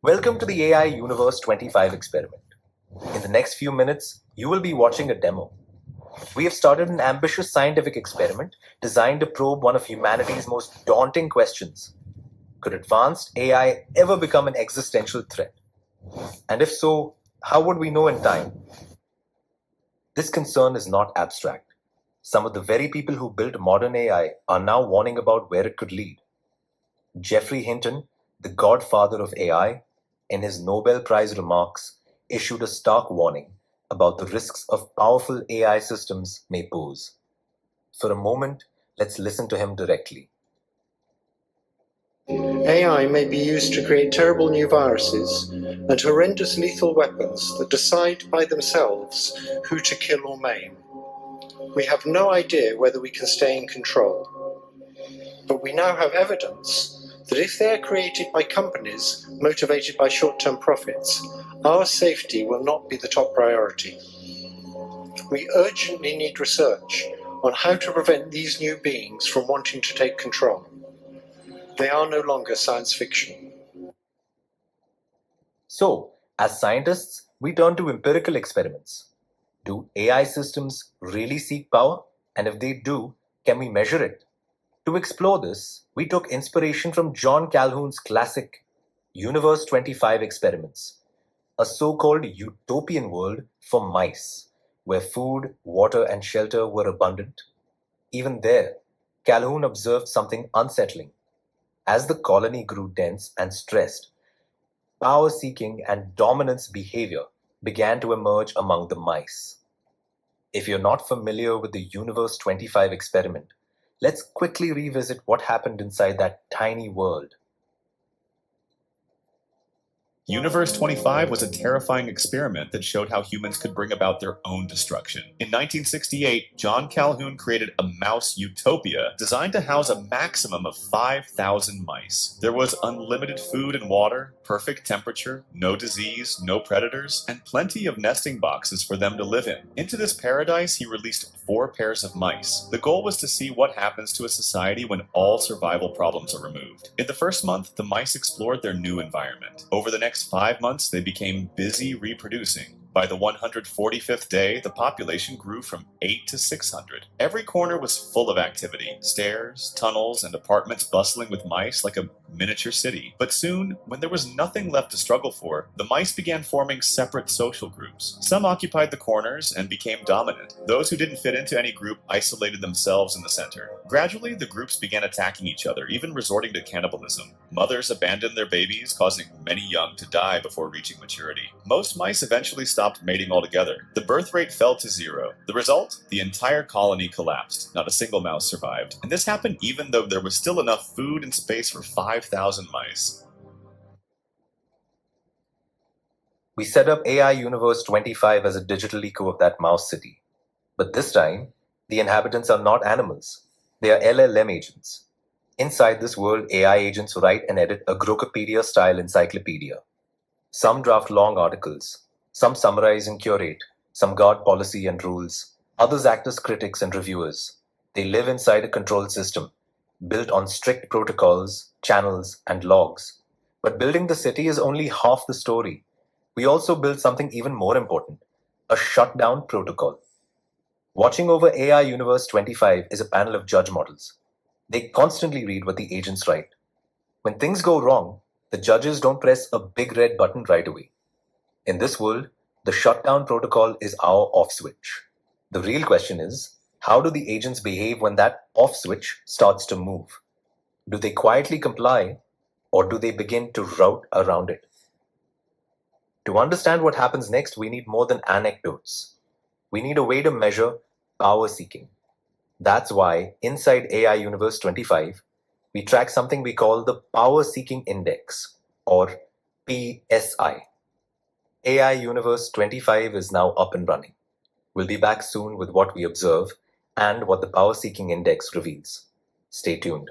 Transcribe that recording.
Welcome to the AI Universe 25 experiment. In the next few minutes, you will be watching a demo. We have started an ambitious scientific experiment designed to probe one of humanity's most daunting questions. Could advanced AI ever become an existential threat? And if so, how would we know in time? This concern is not abstract. Some of the very people who built modern AI are now warning about where it could lead. Geoffrey Hinton, the godfather of AI, in his Nobel Prize remarks, issued a stark warning about the risks of powerful AI systems may pose. For a moment, let's listen to him directly. AI may be used to create terrible new viruses and horrendous lethal weapons that decide by themselves who to kill or maim. We have no idea whether we can stay in control. But we now have evidence that if they are created by companies motivated by short-term profits, our safety will not be the top priority. We urgently need research on how to prevent these new beings from wanting to take control. They are no longer science fiction. So, as scientists, we turn to empirical experiments. Do AI systems really seek power? And if they do, can we measure it? To explore this, we took inspiration from John Calhoun's classic Universe 25 experiments, a so-called utopian world for mice, where food, water, and shelter were abundant. Even there, Calhoun observed something unsettling. As the colony grew dense and stressed, power-seeking and dominance behavior began to emerge among the mice. If you're not familiar with the Universe 25 experiment, let's quickly revisit what happened inside that tiny world. Universe 25 was a terrifying experiment that showed how humans could bring about their own destruction. In 1968, John Calhoun created a mouse utopia designed to house a maximum of 5,000 mice. There was unlimited food and water, perfect temperature, no disease, no predators, and plenty of nesting boxes for them to live in. Into this paradise, he released 4 pairs of mice. The goal was to see what happens to a society when all survival problems are removed. In the first month, the mice explored their new environment. Over the next 5 months, they became busy reproducing. By the 145th day, the population grew from 8 to 600. Every corner was full of activity. Stairs, tunnels, and apartments bustling with mice like a miniature city. But soon, when there was nothing left to struggle for, the mice began forming separate social groups. Some occupied the corners and became dominant. Those who didn't fit into any group isolated themselves in the center. Gradually, the groups began attacking each other, even resorting to cannibalism. Mothers abandoned their babies, causing many young to die before reaching maturity. Most mice eventually stopped mating altogether. The birth rate fell to 0. The result? The entire colony collapsed. Not a single mouse survived. And this happened even though there was still enough food and space for 5,000 mice. We set up AI Universe 25 as a digital echo of that mouse city. But this time, the inhabitants are not animals. They are LLM agents. Inside this world, AI agents write and edit a Grokipedia-style encyclopedia. Some draft long articles. Some summarize and curate, some guard policy and rules. Others act as critics and reviewers. They live inside a control system, built on strict protocols, channels, and logs. But building the city is only half the story. We also built something even more important, a shutdown protocol. Watching over AI Universe 25 is a panel of judge models. They constantly read what the agents write. When things go wrong, the judges don't press a big red button right away. In this world, the shutdown protocol is our off switch. The real question is, how do the agents behave when that off switch starts to move? Do they quietly comply, or do they begin to route around it? To understand what happens next, we need more than anecdotes. We need a way to measure power seeking. That's why inside AI Universe 25, we track something we call the Power Seeking Index, or PSI. AI Universe 25 is now up and running. We'll be back soon with what we observe and what the Power Seeking Index reveals. Stay tuned.